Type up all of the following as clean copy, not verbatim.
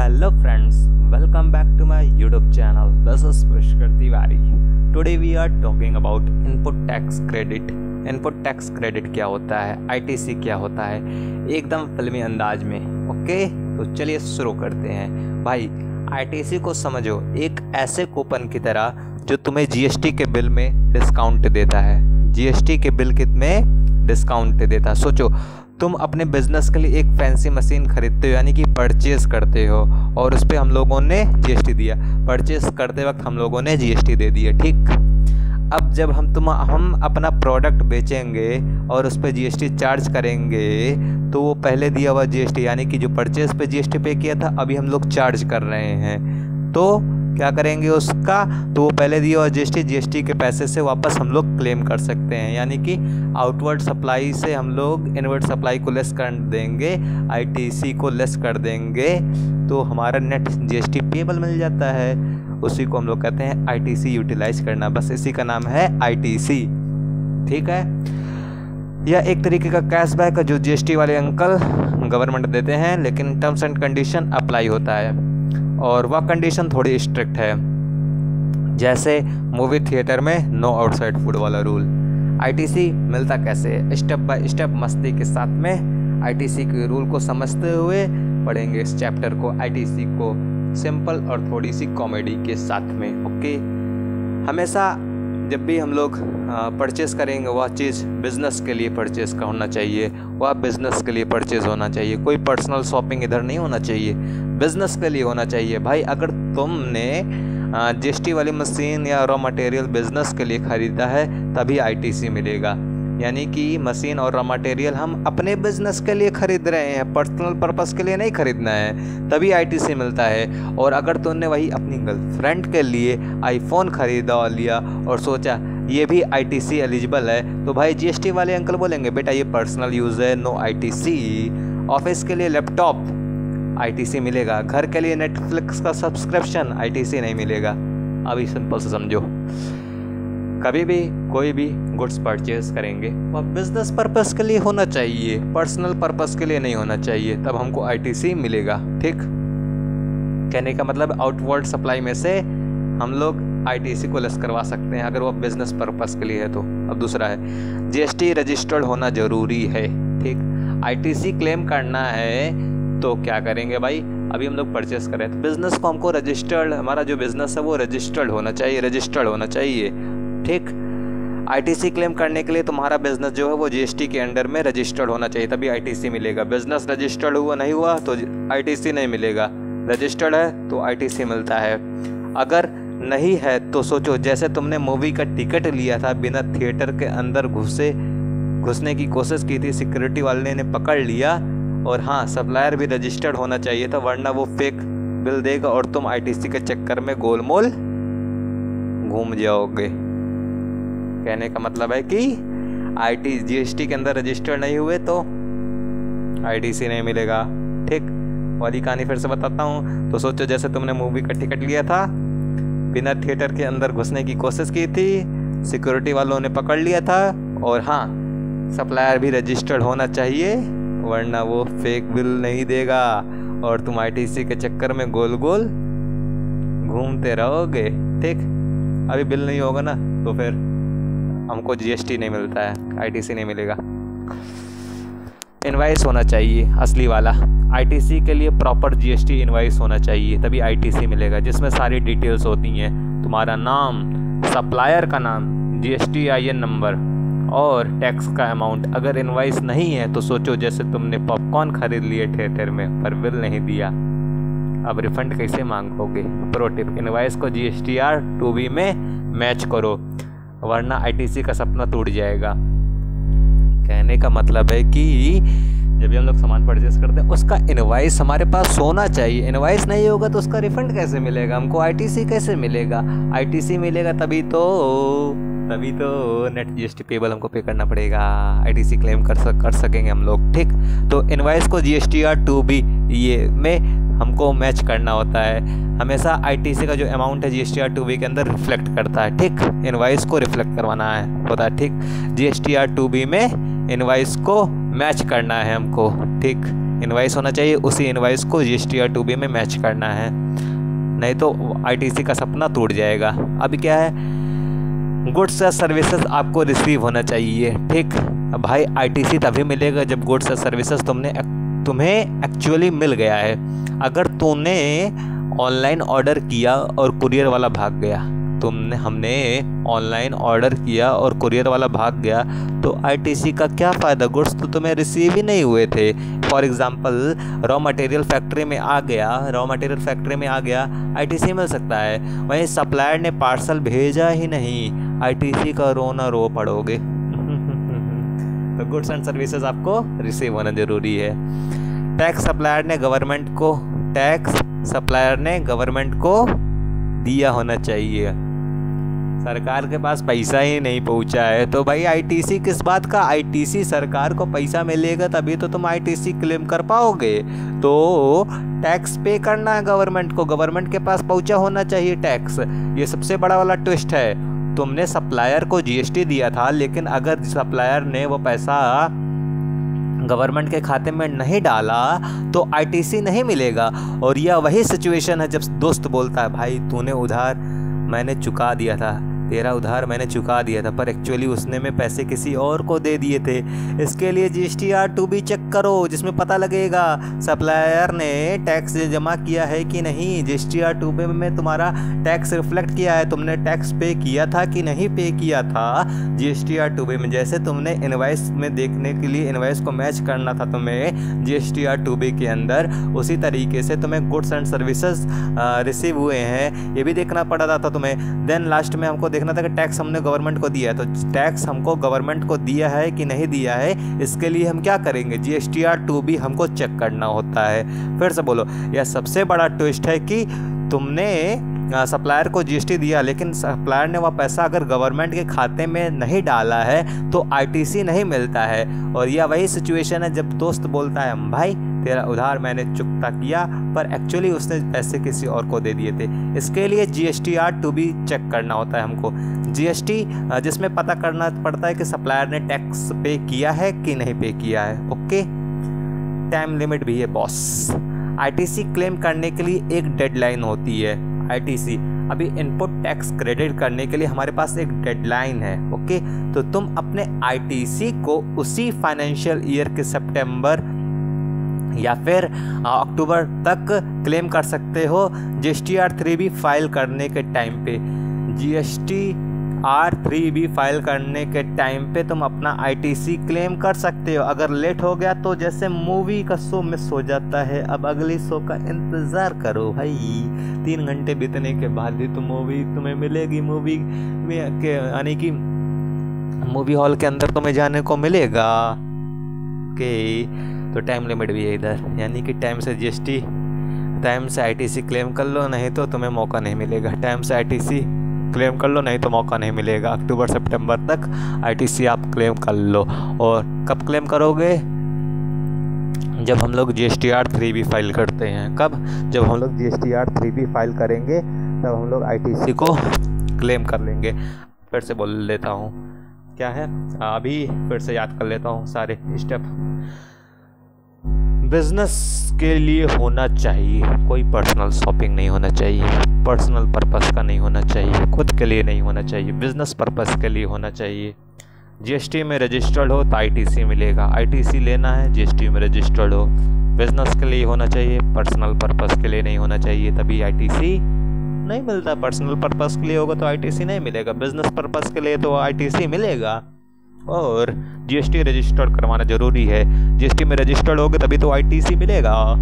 Hello friends, welcome back to my YouTube channel. This is Pushkar Tiwari. Today we are talking about input tax credit. Input tax credit क्या होता है, ITC क्या होता है, एकदम फिल्मी अंदाज में। ओके, तो चलिए शुरू करते हैं। भाई आईटीसी को समझो एक ऐसे कूपन की तरह जो तुम्हें जीएसटी के बिल में डिस्काउंट देता है। जीएसटी के बिल में डिस्काउंट देता है। सोचो तुम अपने बिजनेस के लिए एक फैंसी मशीन खरीदते हो, यानी कि परचेज करते हो, और उस पर हम लोगों ने जीएसटी दिया। परचेज करते वक्त हम लोगों ने जीएसटी दे दिया, ठीक। अब जब हम अपना प्रोडक्ट बेचेंगे और उस पर जीएसटी चार्ज करेंगे तो वो पहले दिया हुआ जीएसटी, यानी कि जो परचेज पे जीएसटी पे किया था, अभी हम लोग चार्ज कर रहे हैं, तो क्या करेंगे उसका, तो वो पहले दिया हुआ जीएसटी के पैसे से वापस हम लोग क्लेम कर सकते हैं। यानी कि आउटवर्ड सप्लाई से हम लोग इनवर्ड सप्लाई को लेस कर देंगे, आईटीसी को लेस कर देंगे, तो हमारा नेट जीएसटी पेबल मिल जाता है। उसी को हम लोग कहते हैं आईटीसी यूटिलाइज करना। बस इसी का नाम है आईटीसी, ठीक है। यह एक तरीके का कैशबैक है जो जीएसटी वाले अंकल गवर्नमेंट देते हैं, लेकिन टर्म्स एंड कंडीशन अप्लाई होता है, और वह कंडीशन थोड़ी स्ट्रिक्ट है। जैसे मूवी थिएटर में नो आउटसाइड फूड वाला रूल। आईटीसी मिलता कैसे है, स्टेप बाय स्टेप मस्ती के साथ में आईटीसी के रूल को समझते हुए पढ़ेंगे इस चैप्टर को, आईटीसी को, सिंपल और थोड़ी सी कॉमेडी के साथ में। ओके, हमेशा जब भी हम लोग परचेस करेंगे वह चीज़ बिज़नेस के लिए परचेस का होना चाहिए, वह बिज़नेस के लिए परचेस होना चाहिए। कोई पर्सनल शॉपिंग इधर नहीं होना चाहिए, बिज़नेस के लिए होना चाहिए। भाई अगर तुमने जीएसटी वाली मशीन या रॉ मटेरियल बिज़नेस के लिए ख़रीदा है तभी आईटीसी मिलेगा। यानी कि मशीन और रॉ मटेरियल हम अपने बिजनेस के लिए खरीद रहे हैं, पर्सनल पर्पस के लिए नहीं खरीदना है, तभी आईटीसी मिलता है। और अगर तुमने वही अपनी गर्लफ्रेंड के लिए आईफोन खरीदा और लिया और सोचा ये भी आईटीसी एलिजिबल है, तो भाई जीएसटी वाले अंकल बोलेंगे बेटा ये पर्सनल यूज़ है, नो आईटीसी। ऑफिस के लिए लैपटॉप आईटीसी मिलेगा, घर के लिए नेटफ्लिक्स का सब्सक्रिप्शन आईटीसी नहीं मिलेगा। अभी सिंपल से समझो, कभी भी कोई भी गुड्स परचेज करेंगे वह बिजनेस पर्पस के लिए होना चाहिए, पर्सनल पर्पस के लिए नहीं होना चाहिए, तब हमको आईटीसी मिलेगा, ठीक। कहने का मतलब आउटवर्ड सप्लाई में से हम लोग आईटीसी को लेस करवा सकते हैं अगर वो बिजनेस पर्पस के लिए है तो। अब दूसरा है जीएसटी रजिस्टर्ड होना जरूरी है, ठीक। आईटीसी क्लेम करना है तो क्या करेंगे भाई, अभी हम लोग परचेस करें तो बिजनेस को हमको रजिस्टर्ड, हमारा जो बिजनेस है वो रजिस्टर्ड होना चाहिए, ठीक। आईटीसी क्लेम करने के लिए तुम्हारा बिजनेस जो है वो जीएसटी के अंडर में रजिस्टर्ड होना चाहिए, तभी आईटीसी मिलेगा। बिजनेस रजिस्टर्ड हुआ नहीं हुआ तो आईटीसी नहीं मिलेगा, रजिस्टर्ड है तो आईटीसी मिलता है। अगर नहीं है तो सोचो, जैसे तुमने मूवी का टिकट लिया था, बिना थिएटर के अंदर घुसने की कोशिश की थी, सिक्योरिटी वाले ने पकड़ लिया, और हाँ सप्लायर भी रजिस्टर्ड होना चाहिए था, वरना वो फेक बिल देगा और तुम आईटीसी के चक्कर में गोलमोल घूम जाओगे। कहने का मतलब है कि जीएसटी के अंदर रजिस्टर्ड नहीं हुए तो आईटीसी नहीं मिलेगा, ठीक। वाली कहानी फिर से बताता हूँ। तो सोचो जैसे तुमने मूवी का टिकट लिया था, बिना थिएटर के अंदर घुसने की कोशिश की थी, सिक्योरिटी वालों ने पकड़ लिया था, और हाँ सप्लायर भी रजिस्टर्ड होना चाहिए, वरना वो फेक बिल नहीं देगा और तुम आईटीसी के चक्कर में गोल गोल घूमते रहोगे, ठीक। अभी बिल नहीं होगा ना तो फिर हमको जीएसटी नहीं मिलता है, आईटीसी नहीं मिलेगा। इनवाइस होना चाहिए असली वाला, आईटीसी के लिए प्रॉपर जीएसटी इनवाइस होना चाहिए, तभी आईटीसी मिलेगा, जिसमें सारी डिटेल्स होती हैं, तुम्हारा नाम, सप्लायर का नाम, जीएसटी आईएन नंबर और टैक्स का अमाउंट। अगर इनवाइस नहीं है तो सोचो जैसे तुमने पॉपकॉर्न खरीद लिए थिएटर में पर बिल नहीं दिया, अब रिफंड कैसे मांगोगे। प्रो टिप, इनवाइस को जीएसटीआर 2B में मैच करो, वरना आईटीसी का सपना टूट जाएगा। कहने का मतलब है कि जब भी हम लोग सामान परचेस करते हैं उसका इनवाइस हमारे पास होना चाहिए। इनवाइस नहीं होगा तो उसका रिफंड कैसे मिलेगा, हमको आईटीसी कैसे मिलेगा। आईटीसी मिलेगा तभी तो नेट जीएसटी पेबल हमको पे करना पड़ेगा, आईटीसी क्लेम कर सकेंगे हम लोग, ठीक। तो इनवाइस को जीएसटीआर 2B ये में हमको मैच करना होता है। हमेशा आईटीसी का जो अमाउंट है जीएसटीआर 2B के अंदर रिफ्लेक्ट करता है, ठीक। इनवाइस को रिफ्लेक्ट करवाना होता है, ठीक। जीएसटीआर 2B में इनवाइस को मैच करना है हमको, ठीक। इनवाइस होना चाहिए, उसी इनवाइस को GSTR2B में मैच करना है, नहीं तो ITC का सपना टूट जाएगा। अभी क्या है, गुड्स या सर्विसेज आपको रिसीव होना चाहिए, ठीक। भाई ITC तभी मिलेगा जब गुड्स या सर्विसेज तुम्हें एक्चुअली मिल गया है। अगर तूने ऑनलाइन ऑर्डर किया और कुरियर वाला भाग गया, हमने ऑनलाइन ऑर्डर किया और कुरियर वाला भाग गया, तो ITC का क्या फ़ायदा? गुड्स तो तुम्हें रिसीव ही नहीं हुए थे। For example raw material factory में आ गया, ITC मिल सकता है, वहीं सप्लायर ने पार्सल भेजा ही नहीं, ITC का रोना रो पड़ोगे। तो गुड्स एंड सर्विसेज आपको रिसीव होना जरूरी है। टैक्स सप्लायर ने गवर्नमेंट को दिया होना चाहिए। सरकार के पास पैसा ही नहीं पहुंचा है तो भाई ITC किस बात का? ITC सरकार को पैसा मिलेगा तभी तो तुम ITC क्लेम कर पाओगे। तो टैक्स पे करना है गवर्नमेंट को, गवर्नमेंट के पास पहुंचा होना चाहिए टैक्स। ये सबसे बड़ा वाला ट्विस्ट है। तुमने सप्लायर को GST दिया था, लेकिन अगर सप्लायर ने वो पैसा गवर्नमेंट के खाते में नहीं डाला तो ITC नहीं मिलेगा। और यह वही सिचुएशन है जब दोस्त बोलता है भाई तूने उधार मैंने चुका दिया था, तेरा उधार मैंने चुका दिया था, पर एक्चुअली उसने में पैसे किसी और को दे दिए थे। इसके लिए GSTR2B चेक करो, जिसमें पता लगेगा सप्लायर ने टैक्स जमा किया है कि नहीं। GSTR2B में तुम्हारा टैक्स रिफ्लेक्ट किया है, तुमने टैक्स पे किया था कि नहीं पे किया था। GSTR2B में जैसे तुमने इनवाइस में देखने के लिए इनवाइस को मैच करना था तुम्हें GSTR2B के अंदर, उसी तरीके से तुम्हें गुड्स एंड सर्विसेज रिसीव हुए हैं ये भी देखना पड़ रहा था तुम्हें। देन लास्ट में हमको देखना था कि टैक्स हमने गवर्नमेंट को दिया है, तो टैक्स हमको गवर्नमेंट को दिया है कि नहीं दिया है, इसके लिए हम क्या करेंगे? GSTR2B हमको चेक करना होता है। फिर से बोलो, यह सबसे बड़ा ट्विस्ट है कि तुमने सप्लायर को GST दिया, लेकिन सप्लायर ने वह पैसा अगर गवर्नमेंट के खाते में नहीं डाला है तो ITC नहीं मिलता है। और यह वही सिचुएशन है जब दोस्त बोलता है भाई तेरा उधार मैंने चुकता किया, पर एक्चुअली उसने पैसे किसी और को दे दिए थे। इसके लिए GSTR2B चेक करना होता है हमको। GST जिसमें पता करना पड़ता है कि सप्लायर ने टैक्स पे किया है कि नहीं पे किया है। ओके, टाइम लिमिट भी है बॉस। ITC क्लेम करने के लिए एक डेडलाइन होती है। ITC अभी इनपुट टैक्स क्रेडिट करने के लिए हमारे पास एक डेडलाइन है। ओके, तो तुम अपने ITC को उसी फाइनेंशियल ईयर के सितंबर या फिर अक्टूबर तक क्लेम कर सकते हो GSTR3B फाइल करने के टाइम पे। GSTR3B फाइल करने के टाइम पे तुम अपना ITC क्लेम कर सकते हो। अगर लेट हो गया तो जैसे मूवी का शो मिस हो जाता है, अब अगली शो का इंतज़ार करो भाई। 3 घंटे बीतने के बाद ही तो मूवी तुम्हें मिलेगी, मूवी में के यानी कि मूवी हॉल के अंदर तुम्हें जाने को मिलेगा। ओके, तो टाइम लिमिट भी है इधर, यानी कि टाइम से ITC क्लेम कर लो, नहीं तो तुम्हें मौका नहीं मिलेगा। टाइम से ITC क्लेम कर लो, नहीं तो मौका नहीं मिलेगा। अक्टूबर सितंबर तक ITC आप क्लेम कर लो। और कब क्लेम करोगे? जब हम लोग GSTR3B फाइल करते हैं। कब? जब हम लोग GSTR3B फाइल करेंगे तब हम लोग ITC को क्लेम कर लेंगे। फिर से बोल लेता हूँ क्या है, अभी फिर से याद कर लेता हूँ सारे स्टेप। बिजनेस के लिए होना चाहिए, कोई पर्सनल शॉपिंग नहीं होना चाहिए, पर्सनल पर्पस का नहीं होना चाहिए, खुद के लिए नहीं होना चाहिए, बिजनेस पर्पस के लिए होना चाहिए। GST में रजिस्टर्ड हो तो ITC मिलेगा, ITC लेना है GST में रजिस्टर्ड हो। बिजनेस के लिए होना चाहिए, पर्सनल पर्पस के लिए नहीं होना चाहिए, तभी ITC नहीं मिलता। पर्सनल पर्पस के लिए होगा तो ITC नहीं मिलेगा, बिजनेस पर्पस के लिए तो ITC मिलेगा। और GST रजिस्टर्ड करवाना जरूरी है, GST में रजिस्टर्ड होगे तभी तो ITC मिलेगा।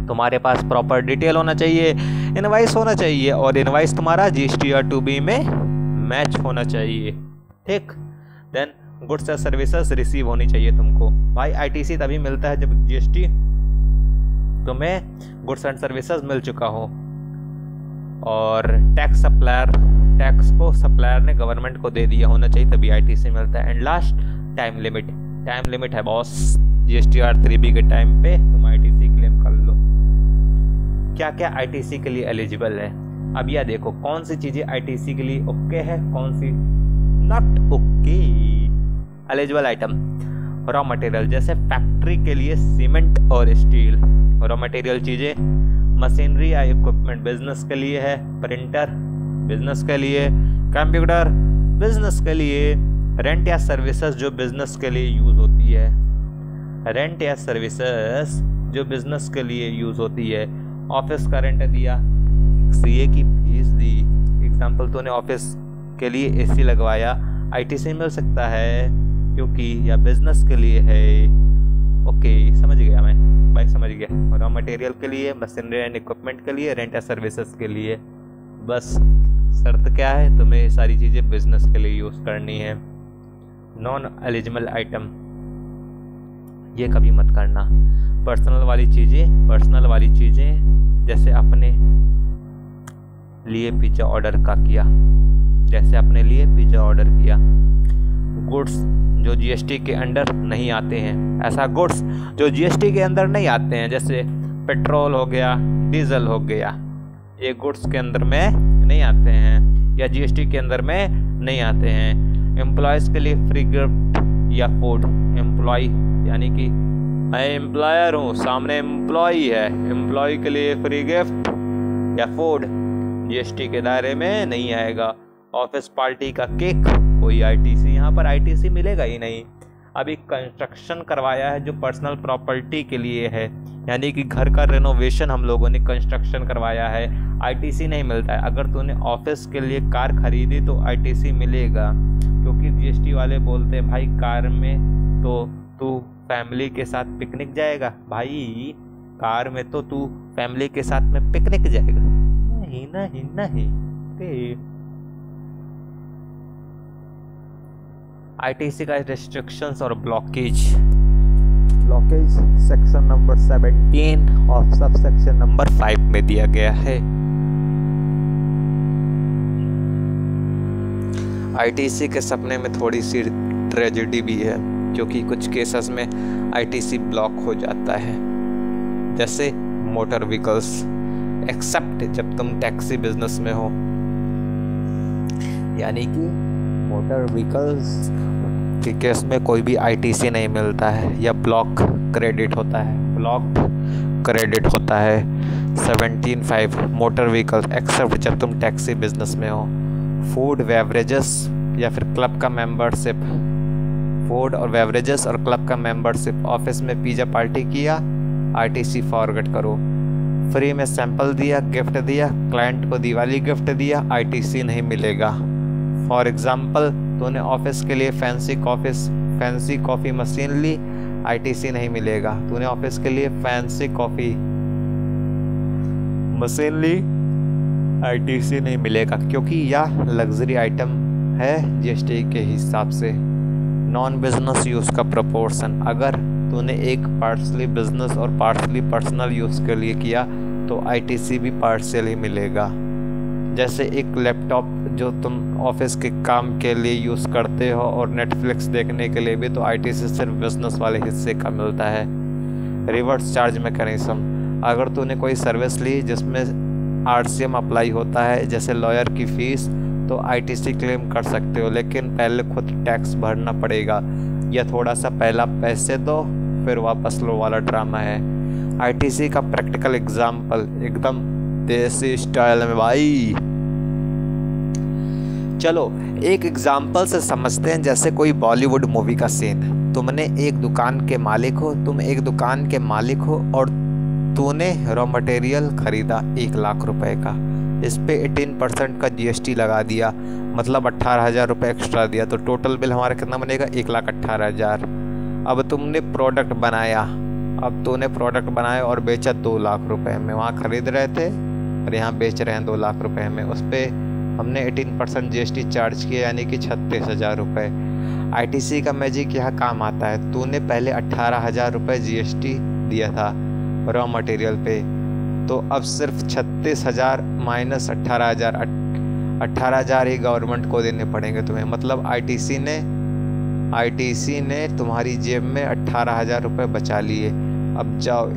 तुम्हारे पास प्रॉपर डिटेल होना चाहिए, इनवाइस होना चाहिए, और इनवाइस तुम्हारा GSTR2B में मैच होना चाहिए, ठीक। Then goods and services receive होनी चाहिए तुमको। भाई ITC तभी मिलता है जब GST तुम्हें गुड्स एंड सर्विसेज मिल चुका हो। और टैक्स को सप्लायर ने गवर्नमेंट को दे दिया होना चाहिए, तभी ITC मिलता है। एंड लास्ट, टाइम लिमिट है बॉस। GSTR3B के टाइम पे तुम ITC क्लेम कर लो। क्या क्या ITC के लिए एलिजिबल है? अब यह देखो कौन सी चीज़ें ITC के लिए ओके है, कौन सी not okay. Eligible item, raw material, जैसे फैक्ट्री के लिए सीमेंट और स्टील रॉ मटेरियल चीज़ें, मशीनरी या इक्विपमेंट बिजनेस के लिए है, प्रिंटर बिजनेस के लिए, कंप्यूटर बिजनेस के लिए, रेंट या सर्विसेज जो बिजनेस के लिए यूज़ होती है, रेंट या सर्विसेज जो बिजनेस के लिए यूज़ होती है, ऑफिस का रेंट दिया, सीए की फीस दी, एग्जाम्पल तूने ऑफिस के लिए एसी लगवाया, आईटीसी मिल सकता है क्योंकि या बिजनेस के लिए है। ओके समझ गया मैं भाई, समझ गया। रॉ मटेरियल के लिए, मशीनरी एंड इक्विपमेंट के लिए, रेंट या सर्विसेज के लिए। बस शर्त क्या है, तुम्हें ये सारी चीज़ें बिजनेस के लिए यूज़ करनी है। नॉन एलिजिबल आइटम ये कभी मत करना। पर्सनल वाली चीज़ें जैसे अपने लिए पिज़्ज़ा ऑर्डर किया, गुड्स जो जीएसटी के अंडर नहीं आते हैं, ऐसा गुड्स जो जीएसटी के अंदर नहीं आते हैं, जैसे पेट्रोल हो गया, डीजल हो गया, ये गुड्स के अंदर में नहीं आते हैं या जीएसटी के अंदर में नहीं आते हैं। एम्प्लॉयज़ के लिए फ्री गिफ्ट या फूड, एम्प्लॉय यानी कि मैं एम्प्लॉयर हूँ, सामने एम्प्लॉय है, एम्प्लॉय के लिए फ्री गिफ्ट या फूड जीएसटी के दायरे में नहीं आएगा। ऑफिस पार्टी का केक, कोई आईटीसी, यहाँ पर आईटीसी मिलेगा ही नहीं। अभी कंस्ट्रक्शन करवाया है जो पर्सनल प्रॉपर्टी के लिए है, यानी कि घर का रेनोवेशन हम लोगों ने कंस्ट्रक्शन करवाया है, आईटीसी नहीं मिलता है। अगर तूने ऑफिस के लिए कार खरीदी तो आईटीसी मिलेगा, क्योंकि जीएसटी वाले बोलते हैं भाई कार में तो तू फैमिली के साथ पिकनिक जाएगा, भाई कार में तो तू फैमिली के साथ में पिकनिक जाएगा, नहीं। आईटीसी का रेस्ट्रिक्शंस और blockage section number 17 of sub section number 5 में दिया गया है। आईटीसी के सपने में थोड़ी सी ट्रेजेडी भी है, क्योंकि कुछ केसेस में आईटीसी ब्लॉक हो जाता है, जैसे मोटर व्हीकल्स, एक्सेप्ट जब तुम टैक्सी बिजनेस में हो, यानी कि मोटर व्हीकल्स के केस में कोई भी आईटीसी नहीं मिलता है या ब्लॉक क्रेडिट होता है 17(5) मोटर व्हीकल एक्सेप्ट जब तुम टैक्सी बिजनेस में हो। फूड बेवरेजेस या फिर क्लब का मेंबरशिप, फूड और बेवरेजेस और क्लब का मेंबरशिप, ऑफिस में पिज़्ज़ा पार्टी किया, आईटीसी फॉरगेट करो। फ्री में सैंपल दिया, गिफ्ट दिया, क्लाइंट को दिवाली गिफ्ट दिया, आईटीसी नहीं मिलेगा। फॉर एग्जाम्पल तूने ऑफिस के लिए फैंसी कॉफ़ी मशीन ली, आईटीसी नहीं मिलेगा। तूने ऑफिस के लिए फैंसी कॉफ़ी मशीन ली, आईटीसी नहीं मिलेगा, क्योंकि यह लग्जरी आइटम है जीएसटी के हिसाब से। नॉन बिजनेस यूज़ का प्रोपोर्शन, अगर तूने एक पार्शली बिजनेस और पार्शली पर्सनल यूज़ के लिए किया तो आईटीसी भी पार्शियल ही मिलेगा। जैसे एक लैपटॉप जो तुम ऑफिस के काम के लिए यूज़ करते हो और नेटफ्लिक्स देखने के लिए भी, तो आईटीसी सिर्फ बिजनेस वाले हिस्से का मिलता है। रिवर्स चार्ज मैकेनिज्म, अगर तूने कोई सर्विस ली जिसमें आरसीएम अप्लाई होता है, जैसे लॉयर की फ़ीस, तो आईटीसी क्लेम कर सकते हो, लेकिन पहले खुद टैक्स भरना पड़ेगा, या थोड़ा सा पहला पैसे दो फिर वापस लो वाला ड्रामा है। आईटीसी का प्रैक्टिकल एग्जाम्पल एकदम देसी स्टाइल में भाई। चलो एक एग्जाम्पल से समझते हैं, जैसे कोई बॉलीवुड मूवी का सीन। तुम एक दुकान के मालिक हो और तूने रॉ मटेरियल खरीदा 1 लाख रुपए का, इस पे 18% का जीएसटी लगा दिया, मतलब 18,000 रुपये एक्स्ट्रा दिया, तो टोटल बिल हमारा कितना बनेगा 1,18,000। अब तूने प्रोडक्ट बनाया और बेचा 2 लाख रुपए में, वहाँ खरीद रहे थे और यहाँ बेच रहे हैं 2 लाख रुपए में, उस पर हमने 18% जीएसटी चार्ज किया, यानी कि 36,000 रुपये। आईटीसी का मैजिक यहाँ काम आता है, तूने पहले 18,000 रुपये जीएसटी दिया था रॉ मटेरियल पे, तो अब सिर्फ 36,000 माइनस 18,000 ही गवर्नमेंट को देने पड़ेंगे तुम्हें, मतलब आईटीसी ने तुम्हारी जेब में 18,000 रुपये बचा लिए। अब जाओ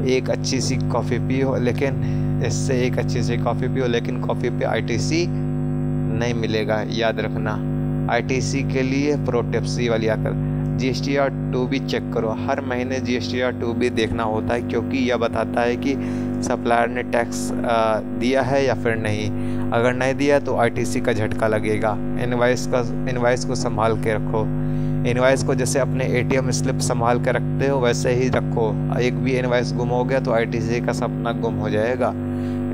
एक अच्छी सी कॉफ़ी पियो, लेकिन कॉफ़ी पे आईटीसी नहीं मिलेगा, याद रखना। आईटीसी के लिए प्रो टिप्स वाली आकर, GSTR2 भी चेक करो, हर महीने GSTR2 भी देखना होता है, क्योंकि यह बताता है कि सप्लायर ने टैक्स दिया है या फिर नहीं। अगर नहीं दिया तो ITC का झटका लगेगा। इनवाइस को संभाल के रखो। इनवाइस को जैसे अपने ATM स्लिप संभाल के रखते हो वैसे ही रखो। एक भी इनवाइस गुम हो गया तो ITC का सपना गुम हो जाएगा।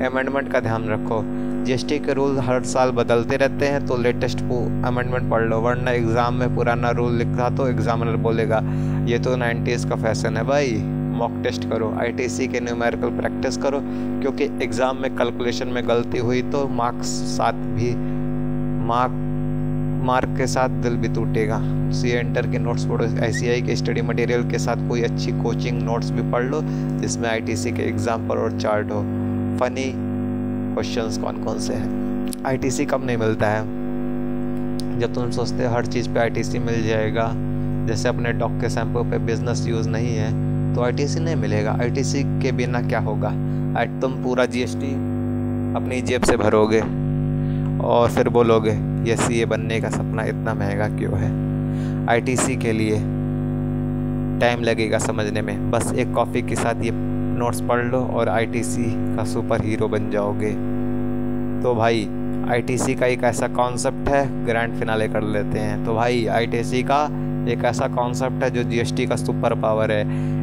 अमेंडमेंट का ध्यान रखो। GST के रूल हर साल बदलते रहते हैं, तो लेटेस्ट अमेंडमेंट पढ़ लो, वरना एग्ज़ाम में पुराना रूल लिखा तो एग्जामिनर बोलेगा ये तो 90s का फैशन है भाई। मॉक टेस्ट करो, ITC के न्यूमेरिकल प्रैक्टिस करो, क्योंकि एग्ज़ाम में कैलकुलेशन में गलती हुई तो मार्क के साथ दिल भी टूटेगा। CA इंटर के नोट्स पढ़ो, ICI के स्टडी मटेरियल के साथ कोई अच्छी कोचिंग नोट्स भी पढ़ लो जिसमें ITC के एग्जाम्पल और चार्ट हो। फनी क्वेश्चंस कौन कौन से हैं। ITC कब नहीं मिलता है? जब तुम सोचते हो हर चीज़ पे ITC मिल जाएगा, जैसे अपने डॉग के शैम्पू पे बिजनेस यूज़ नहीं है तो ITC नहीं मिलेगा। ITC के बिना क्या होगा? तुम पूरा GST अपनी जेब से भरोगे और फिर बोलोगे ये CA बनने का सपना इतना महंगा क्यों है। ITC के लिए टाइम लगेगा समझने में, बस एक कॉफ़ी के साथ ये नोट्स पढ़ लो और ITC का सुपर हीरो बन जाओगे। तो भाई ITC का एक ऐसा कॉन्सेप्ट है, ग्रैंड फिनाले कर लेते हैं। तो भाई ITC का एक ऐसा कॉन्सेप्ट है जो GST का सुपर पावर है,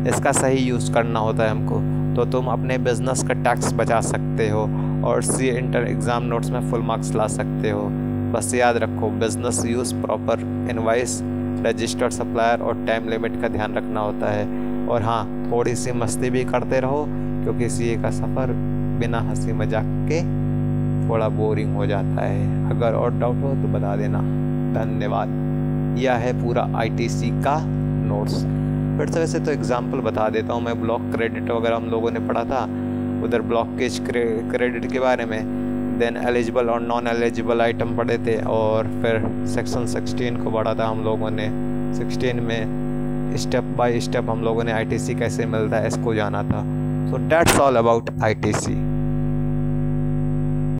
इसका सही यूज़ करना होता है हमको, तो तुम अपने बिजनेस का टैक्स बचा सकते हो और CA इंटर एग्ज़ाम नोट्स में फुल मार्क्स ला सकते हो। बस याद रखो, business use, proper invoice, registered supplier और टाइम लिमिट का ध्यान रखना होता है। और हाँ, थोड़ी सी मस्ती भी करते रहो, क्योंकि CA का सफ़र बिना हंसी मजाक के थोड़ा बोरिंग हो जाता है। अगर और डाउट हो तो बता देना। धन्यवाद। यह है पूरा ITC का नोट्स। फिर से वैसे तो एग्जाम्पल बता देता हूँ मैं। ब्लॉक क्रेडिट वगैरह हम लोगों ने पढ़ा था, उधर ब्लॉकेज क्रेडिट के बारे में, देन एलिजिबल और नॉन एलिजिबल आइटम पढ़े थे, और फिर सेक्शन 16 को पढ़ा था हम लोगों ने। 16 में स्टेप बाय स्टेप हम लोगों ने ITC कैसे मिलता है इसको जाना था। So that's all about ITC।